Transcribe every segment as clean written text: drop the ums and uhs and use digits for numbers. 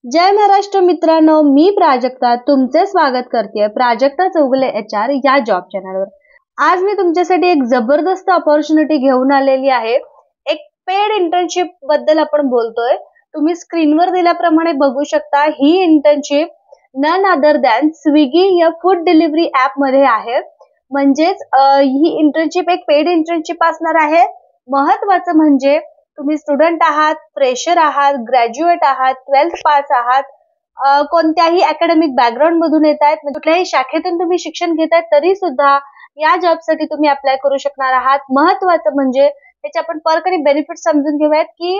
जय महाराष्ट्र मित्रांनो, मी प्राजक्ता तुमचे स्वागत करते प्राजक्ता चौगुले HR या जॉब चॅनलवर। आज मी तुमच्यासाठी एक जबरदस्त अपॉर्च्युनिटी घेऊन आलेली आहे। एक पेड इंटर्नशिप बद्दल आपण बोलतोय। तुम्ही स्क्रीनवर दिल्याप्रमाणे बघू शकता, ही internship none other than Swiggy या फूड डिलिव्हरी ऍप मध्ये आहे। म्हणजेच ही इंटर्नशिप एक पेड इंटर्नशिप असणार आहे। महत्त्वाचं म्हणजे तुम्ही स्टुडंट आहात, फ्रेशर आहात, ग्रॅज्युएट आहात, 12th पास आहात, कोणत्याही अकॅडमिक बॅकग्राऊंड मधून येत आहेत, कुठल्याही शाखेतून तुम्ही शिक्षण घेत आहेत, तरी सुद्धा या जॉबसाठी तुम्ही अप्लाय करू शकणार आहात। महत्त्वाचं म्हणजे त्याचे आपण पर्क आणि बेनिफिट समजून घेऊयात की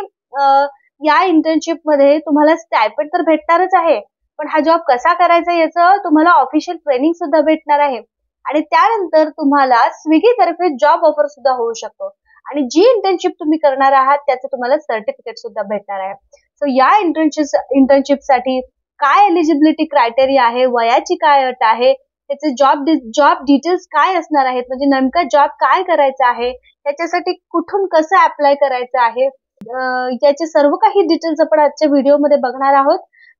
या इंटर्नशिप मध्ये तुम्हाला स्टायपेंड तर भेटणारच आहे, पण हा जॉब कसा करायचा याचं तुम्हाला ऑफिशियल ट्रेनिंग सुद्धा भेटणार आहे आणि त्यानंतर तुम्हाला स्विगी तर्फे जॉब ऑफर सुद्धा होऊ शकतो आणि जी इंटर्नशिप तुम्ही करणार आहात त्याचं तुम्हाला सर्टिफिकेट सुद्धा भेटणार आहे। सो या इंटर्नशिप साठी काय एलिजिबिलिटी क्रायटेरिया आहे, वयाची काय अट आहे, त्याचे जॉब डिटेल्स काय असणार आहेत, म्हणजे नेमका जॉब काय करायचा आहे, त्याच्यासाठी कुठून कसं अप्लाय करायचं आहे, याचे सर्व काही डिटेल्स आपण आजच्या व्हिडिओमध्ये बघणार आहोत।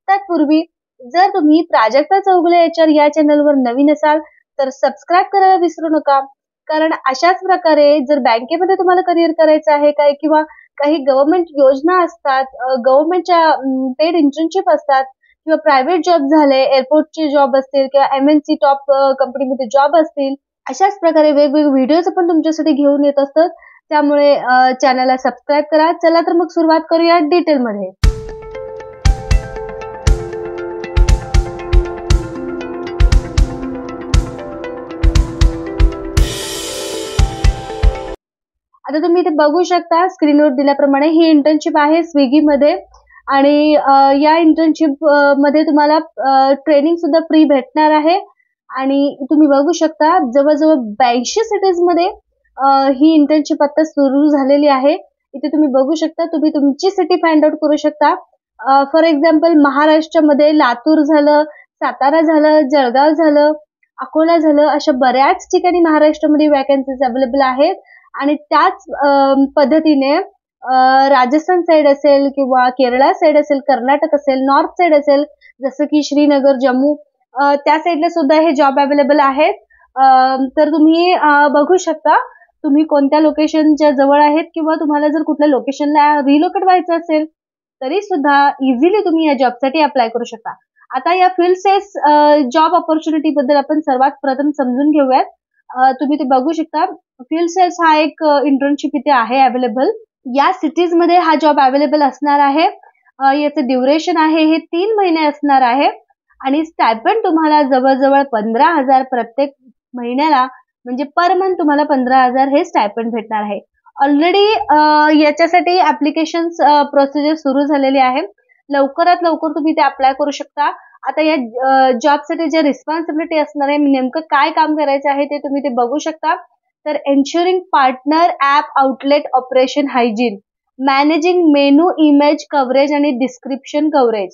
तत्पूर्वी जर तुम्ही प्राजक्ता चौगुले HR या चॅनलवर नवीन असाल तर सबस्क्राईब करायला विसरू नका, कारण अशाच प्रकारे जर बँकेमध्ये तुम्हाला करिअर करायचं आहे काय किंवा काही गव्हर्नमेंट योजना असतात, गव्हर्नमेंटच्या पेड इंटर्नशिप असतात किंवा प्रायव्हेट जॉब झाले, एअरपोर्टचे जॉब असतील किंवा MNC टॉप कंपनीमध्ये जॉब असतील, अशाच प्रकारे वेगवेगळे व्हिडिओज आपण तुमच्यासाठी घेऊन येत असतात। त्यामुळे चॅनलला सबस्क्राईब करा। चला तर मग सुरुवात करूया डिटेलमध्ये। आता तुम्ही इथे बघू शकता स्क्रीनवर दिल्याप्रमाणे ही इंटर्नशिप आहे स्विगी मध्ये आणि या इंटर्नशिप मध्ये तुम्हाला ट्रेनिंग सुद्धा फ्री भेटणार आहे आणि तुम्ही बघू शकता जवळजवळ 82 सिटीज मध्ये ही इंटर्नशिप आता सुरू झालेली आहे। इथे तुम्ही बघू शकता, तुम्ही तुमची सिटी फाइंड आउट करू शकता। फॉर एक्झाम्पल महाराष्ट्रामध्ये लातूर झालं, सातारा झालं, जळगाव झालं, अकोला झालं, अशा बऱ्याच ठिकाणी महाराष्ट्रामध्ये वॅकन्सीज अवेलेबल आहेत आणि त्याच पद्धतीने राजस्थान साइड असेल किंवा केरळ साइड असेल, कर्नाटक असेल, नॉर्थ साइड असेल, जसं की श्रीनगर, जम्मू, त्या साइडला सुद्धा हे जॉब अवेलेबल आहेत। तर तुम्ही बघू शकता तुम्ही कोणत्या लोकेशनच्या जवळ आहेत किंवा तुम्हाला जर कुठल्या लोकेशनला रिलोकेट व्हायचं असेल तरी सुद्धा इझिली तुम्ही या जॉबसाठी अप्लाय करू शकता। आता या फील्ड सेल्स जॉब ऑपॉर्च्युनिटी बद्दल आपण सर्वात प्रथम समजून घेऊयात। तुम्ही ते बघू शकता, फील्ड सेल्स हा एक इंटर्नशिप इथे आहे अवेलेबल। या सिटीज मध्ये हा जॉब अवेलेबल असणार आहे। याचं ड्युरेशन आहे हे 3 महिने असणार आहे आणि स्टायपेंड तुम्हाला जवळजवळ 15,000 प्रत्येक महिन्याला, म्हणजे पर मंथ तुम्हाला 15,000 हे स्टायपेंड भेटणार आहे। ऑलरेडी याच्यासाठी ऍप्लिकेशन प्रोसिजर सुरू झालेली आहे। लवकरात लवकर तुम्ही ते अप्लाय करू शकता। आता या जॉबसाठी जे रिस्पॉन्सिबिलिटी असणार आहे, नेमकं काय काम करायचं आहे ते तुम्ही ते बघू शकता। तर ensuring partner app outlet operation hygiene, managing menu image coverage आणि description coverage,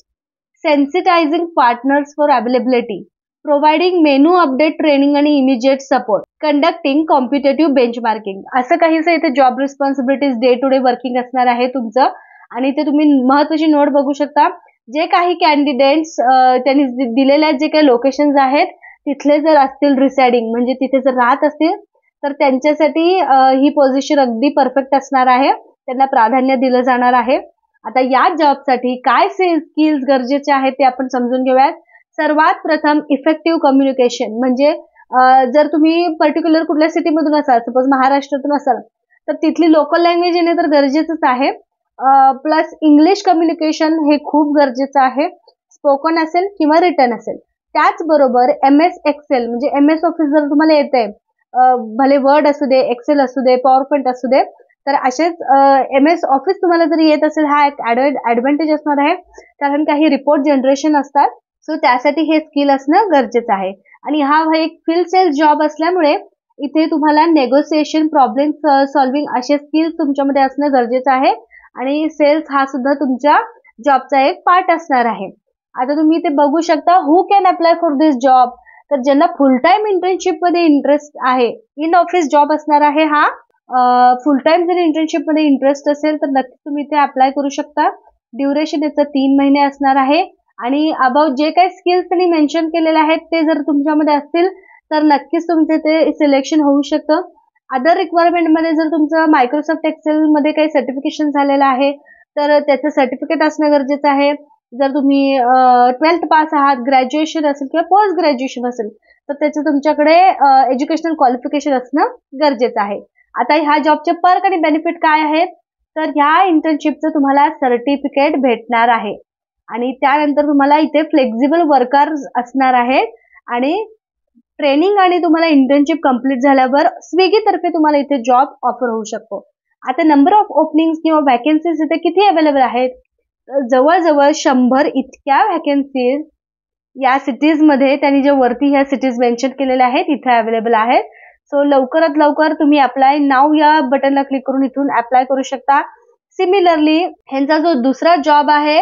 sensitising partners for availability, providing menu update training आणि immediate support, conducting competitive benchmarking, असं काहीसं इथे job responsibilities day to day working असणार आहे तुमचं। आणि ते तुम्ही महत्त्वाची नोट बघू शकता, जे काही कॅन्डिडेट्स त्यांनी दिलेल्या जे काही लोकेशन्स आहेत तिथले जर असतील रिसाइडिंग, म्हणजे तिथे जर राहत असतील तर त्यांच्यासाठी ही पोझिशन अगदी परफेक्ट असणार आहे, त्यांना प्राधान्य दिलं जाणार आहे। आता या जॉबसाठी काय स्किल्स गरजेचे आहेत ते आपण समजून घेऊयात। सर्वात प्रथम इफेक्टिव्ह कम्युनिकेशन, म्हणजे जर तुम्ही पर्टिक्युलर कुठल्या सिटीमधून असाल, सपोज महाराष्ट्रातून असाल तर तिथली लोकल लँग्वेज येणे तर गरजेचंच आहे। प्लस इंग्लिश कम्युनिकेशन हे खूप गरजेचं आहे, स्पोकन असेल किंवा रिटन असेल। त्याचबरोबर MS एक्सेल म्हणजे MS ऑफिस जर तुम्हाला येते, भले वर्ड असू दे, एक्सेल असू दे, पॉवर पॉइंट असू दे, तर असेच MS ऑफिस तुम्हाला जर येत असेल हा एक ऍडव्हान्टेज असणार आहे, कारण काही रिपोर्ट जनरेशन असतात। सो त्यासाठी हे स्किल असणं गरजेचं आहे आणि हा एक फील्ड सेल्स जॉब असल्यामुळे इथे तुम्हाला नेगोसिएशन, प्रॉब्लेम सॉल्विंग असे स्किल्स तुमच्यामध्ये असणं गरजेचं आहे आणि सेल्स हा सुद्धा तुमच्या जॉबचा एक पार्ट असणार आहे। आता तुम्ही ते बघू शकता, who can apply for this job, तर ज्यांना फुल टाइम इंटर्नशिप मध्ये इंटरेस्ट आहे, इन ऑफिस जॉब असणार आहे हा। फुल टाइम जर इंटर्नशिप मध्ये इंटरेस्ट असेल तर नक्की तुम्ही इथे अप्लाय करू शकता। ड्युरेशन याचं 3 महिने असणार आहे आणि अबाउट जे काही स्किल्स त्यांनी मेन्शन केलेले आहेत ते जर तुमच्यामध्ये असतील तर नक्कीच तुमचे ते सिलेक्शन होऊ शकतं. अदर रिक्वायरमेंटमध्ये जर तुमचं मायक्रोसॉफ्ट एक्सेल मध्ये काही सर्टिफिकेशन झालेलं आहे तर त्याचं सर्टिफिकेट असणं गरजेचं आहे. जर तुम्ही 12th पास आहात, ग्रॅज्युएशन असेल किंवा पोस्ट ग्रॅज्युएशन असेल तर त्याचं तुमच्याकडे एज्युकेशनल क्वालिफिकेशन असणं गरजेचं आहे. आता ह्या जॉबचे पर्क आणि बेनिफिट काय आहेत तर ह्या इंटर्नशिपचं तुम्हाला सर्टिफिकेट भेटणार आहे आणि त्यानंतर तुम्हाला इथे फ्लेक्झिबल वर्कर्स असणार आहेत आणि ट्रेनिंग आणि तुम्हाला इंटर्नशिप कंप्लीट झाल्यावर स्विगी तर्फे तुम्हाला इथे जॉब ऑफर होऊ शकतो. आता नंबर ऑफ ओपनिंग किंवा वॅकन्सीज इथे किती अवेलेबल आहेत, जवळजवळ 100 इतक्या वॅकन्सीज या सिटीज मध्ये त्यांनी जे वरती ह्या सिटीज मेन्शन केलेल्या आहेत इथे अवेलेबल आहेत. सो लवकरात लवकर तुम्ही अप्लाय नाव या बटनला क्लिक करून इथून अप्लाय करू शकता. सिमिलरली ह्यांचा जो दुसरा जॉब आहे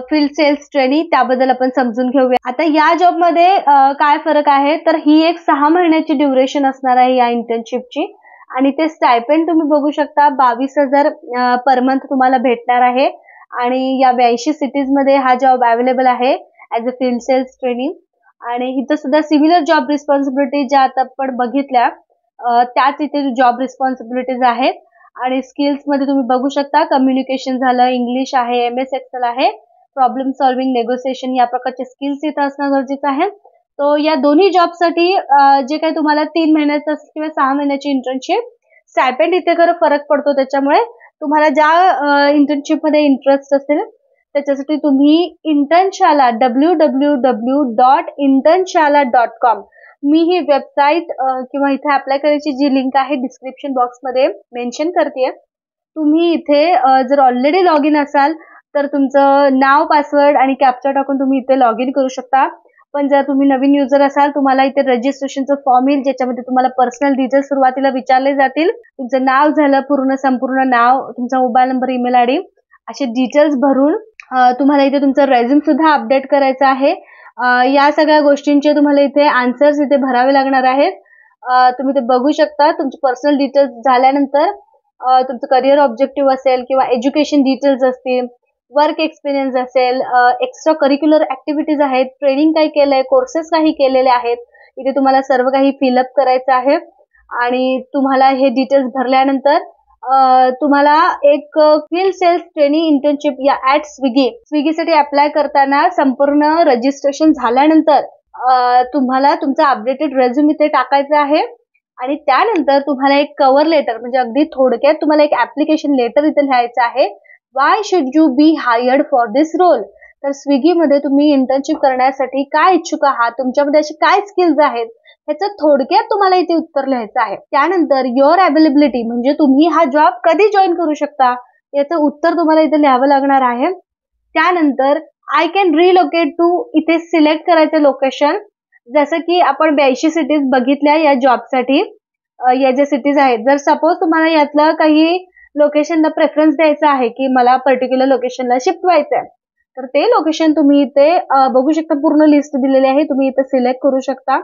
फील्ड सेल्स ट्रेनी त्याबद्दल आपण समजून घेऊया. आता या जॉब मध्ये काय फरक आहे तर ही एक 6 महिन्याची ड्युरेशन असणार आहे या इंटर्नशिपची आणि ते स्टायपेंड तुम्ही बघू शकता 22,000 पर मंथ तुम्हाला भेटणार आहे आणि या 82 सिटीज मध्ये हा जॉब अवेलेबल आहे as a field sales training. आणि इथं सुद्धा सिमिलर जॉब रिस्पॉन्सिबिलिटी ज्या आता आपण बघितल्या त्याच इथे जॉब रिस्पॉन्सिबिलिटीज आहेत आणि स्किल्स मध्ये तुम्ही बघू शकता कम्युनिकेशन झालं, इंग्लिश आहे, MS एक्सेल आहे, प्रॉब्लेम सॉल्व्हिंग, नेगोसिएशन या प्रकारचे स्किल्स इथं असणं गरजेचं आहे. तो या दोन्ही जॉबसाठी जे काही तुम्हाला 3 महिन्याचं किंवा 6 महिन्याची इंटर्नशिप स्टायपेंड इथे खरं फरक पडतो. त्याच्यामुळे तुम्हाला ज्या इंटर्नशिप मध्ये इंटरेस्ट असेल त्याच्यासाठी तुम्ही इंटर्नशाला www.internshala.com मी ही वेबसाईट किंवा इथे अप्लाय करायची जी लिंक आहे डिस्क्रिप्शन बॉक्स मध्ये मेन्शन करते. तुम्ही इथे जर ऑलरेडी लॉग इन असाल तर तुमचं नाव, पासवर्ड आणि कॅप्चा टाकून तुम्ही इथे लॉग इन करू शकता. पण जर तुम्ही नवीन युजर असाल तुम्हाला इथे रजिस्ट्रेशनचं फॉर्म येईल ज्याच्यामध्ये तुम्हाला पर्सनल डिटेल्स सुरुवातीला विचारले जातील. तुमचं नाव झालं, संपूर्ण नाव, तुमचा मोबाईल नंबर, ईमेल आयडी असे डिटेल्स भरून तुम्हाला इथे तुमचं रेझ्यूम सुद्धा अपडेट करायचं आहे. या सगळ्या गोष्टींचे तुम्हाला इथे आन्सर्स इथे भरावे लागणार आहेत. तुम्ही ते बघू शकता. तुमचे पर्सनल डिटेल्स झाल्यानंतर तुमचं करिअर ऑब्जेक्टिव्ह असेल किंवा एज्युकेशन डिटेल्स असतील, वर्क एक्सपिरियन्स असेल, एक्स्ट्रा करिक्युलर ऍक्टिव्हिटीज आहेत, ट्रेनिंग काही केलंय, कोर्सेस काही केलेले आहेत, इथे तुम्हाला सर्व काही फिलअप करायचं आहे. आणि तुम्हाला हे डिटेल्स भरल्यानंतर तुम्हाला एक फील्ड सेल्स ट्रेनिंग इंटर्नशिप या ऍट स्विगीसाठी अप्लाय करताना संपूर्ण रजिस्ट्रेशन झाल्यानंतर तुम्हाला तुमचा अपडेटेड रेझ्यूम इथे टाकायचा आहे आणि त्यानंतर तुम्हाला एक कव्हर लेटर म्हणजे अगदी थोडक्यात तुम्हाला एक ऍप्लिकेशन लेटर इथे लिहायचं आहे. Why should you be hired for this role. तर स्विगीमध्ये तुम्ही इंटर्नशिप करण्यासाठी काय इच्छुक आहात, तुमच्यामध्ये अशी काय स्किल्स आहेत ह्याचं थोडक्यात तुम्हाला इथे उत्तर लिहायचं आहे. त्यानंतर युअर अवेलेबिलिटी म्हणजे तुम्ही हा जॉब कधी जॉईन करू शकता याचं उत्तर तुम्हाला इथे लिहावं लागणार आहे. त्यानंतर आय कॅन रिलोकेट टू इथे सिलेक्ट करायचं लोकेशन. जसं की आपण 82 सिटीज बघितल्या या जॉबसाठी, या ज्या सिटीज आहेत. जर सपोज तुम्हाला यातलं काही लोकेशनला प्रेफरन्स द्यायचा आहे की मला पर्टिक्युलर लोकेशनला शिफ्ट व्हायचं आहे तर ते लोकेशन तुम्ही इथे बघू शकता. पूर्ण लिस्ट दिलेली आहे, तुम्ही इथे सिलेक्ट करू शकता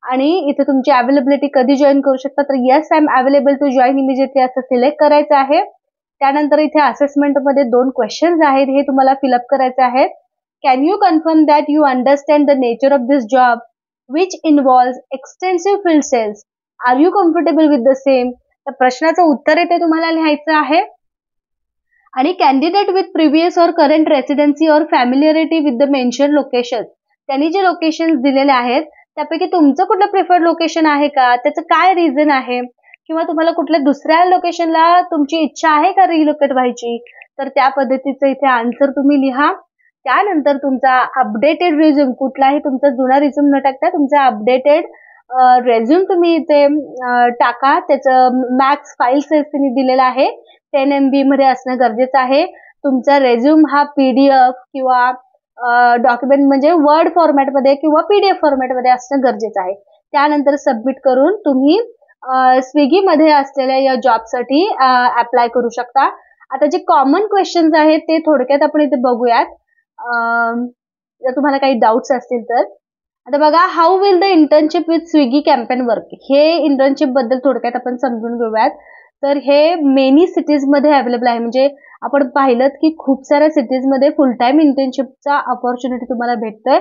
आणि इथे तुमची अवेलेबिलिटी कधी जॉईन करू शकता तर yes I am available to join immediately असं सिलेक्ट करायचं आहे. त्यानंतर इथे असेसमेंट मध्ये 2 क्वेश्चन्स आहेत, हे तुम्हाला फिलअप करायचे आहेत. Can you confirm that you understand the nature of this job which involves extensive field sales. Are you comfortable with the same. तर प्रश्नाचं उत्तर इथे तुम्हाला लिहायचं आहे. आणि candidate with previous or current residency or familiarity with the mention location. त्यांनी जे लोकेशन दिलेले आहेत त्यापैकी तुमचं कुठलं प्रिफर्ड लोकेशन आहे का, त्याचं काय रिझन आहे किंवा तुम्हाला कुठल्या दुसऱ्या लोकेशनला तुमची इच्छा आहे का रिलोकेट व्हायची तर त्या पद्धतीचं इथे आन्सर तुम्ही लिहा. त्यानंतर तुमचा अपडेटेड रिझ्यूम, कुठलाही तुमचा जुना रिझ्यूम न टाकता तुमचा अपडेटेड रेझ्यूम तुम्ही इथे टाका. त्याचं मॅक्स फाईल साईज तुम्ही दिलेला आहे 10 MB मध्ये असणं गरजेचं आहे. तुमचा रेझ्यूम हा PDF किंवा डॉक्युमेंट म्हणजे वर्ड फॉर्मॅटमध्ये किंवा PDF फॉर्मॅटमध्ये असणं गरजेचं आहे. त्यानंतर सबमिट करून तुम्ही स्विगीमध्ये असलेल्या या जॉबसाठी अप्लाय करू शकता. आता जे कॉमन क्वेश्चन्स आहेत ते थोडक्यात आपण इथे बघूयात जर तुम्हाला काही डाऊट्स असतील तर. आता बघा, how will the internship with Swiggy campaign work. हे इंटर्नशिप बद्दल थोडक्यात आपण समजून घेऊयात. तर हे मेनी सिटीजमध्ये अवेलेबल आहे. म्हणजे आपण पाहिलं की खूप साऱ्या सिटीजमध्ये फुल टाइम इंटर्नशिपचा अपॉर्च्युनिटी तुम्हाला भेटतोय.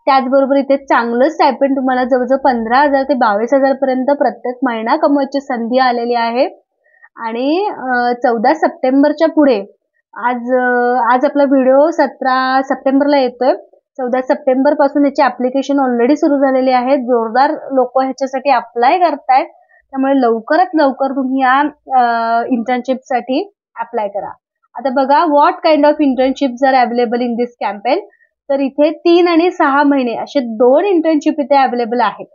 त्याचबरोबर इथे चांगलं स्टायपेंड तुम्हाला जवळजवळ 15,000 ते 22,000 पर्यंत प्रत्येक महिना कमवायची संधी आलेली आहे. आणि 14 सप्टेंबरच्या पुढे आज आपला व्हिडिओ 17 सप्टेंबरला येतोय. 14 सप्टेंबर पासून याची ऍप्लिकेशन ऑलरेडी सुरू झालेली आहे. जोरदार लोक ह्याच्यासाठी अप्लाय करतायत. त्यामुळे लवकरात लवकर तुम्ही या इंटर्नशिपसाठी अप्लाय करा. आता बघा, what kind of internships are available in this campaign. तर इथे 3 आणि 6 महिने असे 2 इंटर्नशिप इथे अवेलेबल आहेत.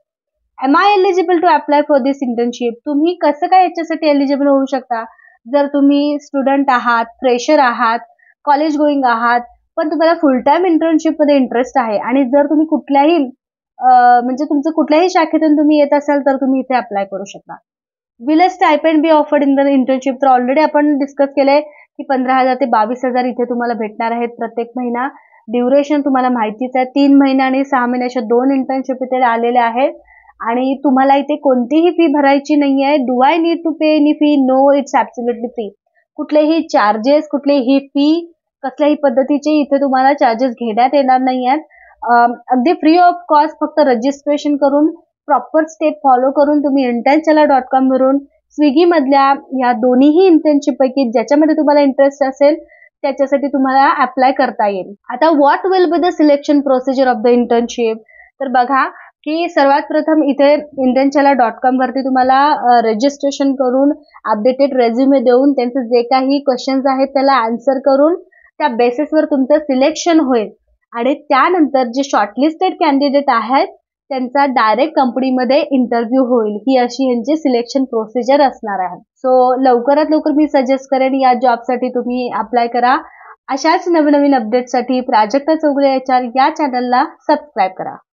Am I eligible to apply for this internship. तुम्ही कसं काय याच्यासाठी एलिजिबल होऊ शकता? जर तुम्ही स्टुडंट आहात, फ्रेशर आहात, कॉलेज गोईंग आहात, पण तुम्हाला फुल टाइम इंटर्नशिप मध्ये इंटरेस्ट आहे आणि जर तुम्ही कुठल्याही म्हणजे तुमचं कुठल्याही शाखेतून तुम्ही येत असाल तर तुम्ही इथे अप्लाय करू शकता. Will a stipend be offered in the internship. तर ऑलरेडी आपण डिस्कस केलंय की 15,000 ते 22,000 इथे तुम्हाला भेटणार आहेत प्रत्येक महिना. ड्युरेशन तुम्हाला माहितीच आहे. 3 महिने आणि 6 महिने अशा 2 इंटर्नशिप इथे आलेले आहेत. आणि तुम्हाला इथे कोणतीही फी भरायची नाहीये. Do I need to pay any fee? No, it's absolutely free. कुठलेही चार्जेस, कुठलीही फी, कसल्याही पद्धतीचे इथे तुम्हाला चार्जेस घेण्यात येणार नाही आहेत. अगदी फ्री ऑफ कॉस्ट. फक्त रजिस्ट्रेशन करून प्रॉपर स्टेप फॉलो करून तुम्ही internchala.com वरून स्विगी मधल्या या दोन्हीही इंटर्नशिप पैकी ज्याच्यामध्ये तुम्हाला इंटरेस्ट असेल त्याच्यासाठी तुम्हाला अप्लाय करता येईल. आता what will be the selection procedure of the internship. तर बघा की सर्वात प्रथम इथे internchala.com वरती तुम्हाला रजिस्ट्रेशन करून अपडेटेड रेझ्युमे देऊन त्यांचे जे काही क्वेश्चन्स आहेत त्याला आन्सर करून त्या बेसिसवर तुमचं सिलेक्शन होईल. आणि त्यानंतर जे शॉर्टलिस्टेड कॅन्डिडेट आहेत त्यांचा डायरेक्ट कंपनीमध्ये इंटरव्ह्यू होईल. ही अशी यांची सिलेक्शन प्रोसिजर असणार आहे. सो लवकरात लवकर मी सजेस्ट करेन या जॉबसाठी तुम्ही अप्लाय करा. अशाच नवनवीन अपडेटसाठी प्राजक्ता चौगुले HR या चॅनलला सबस्क्राईब करा.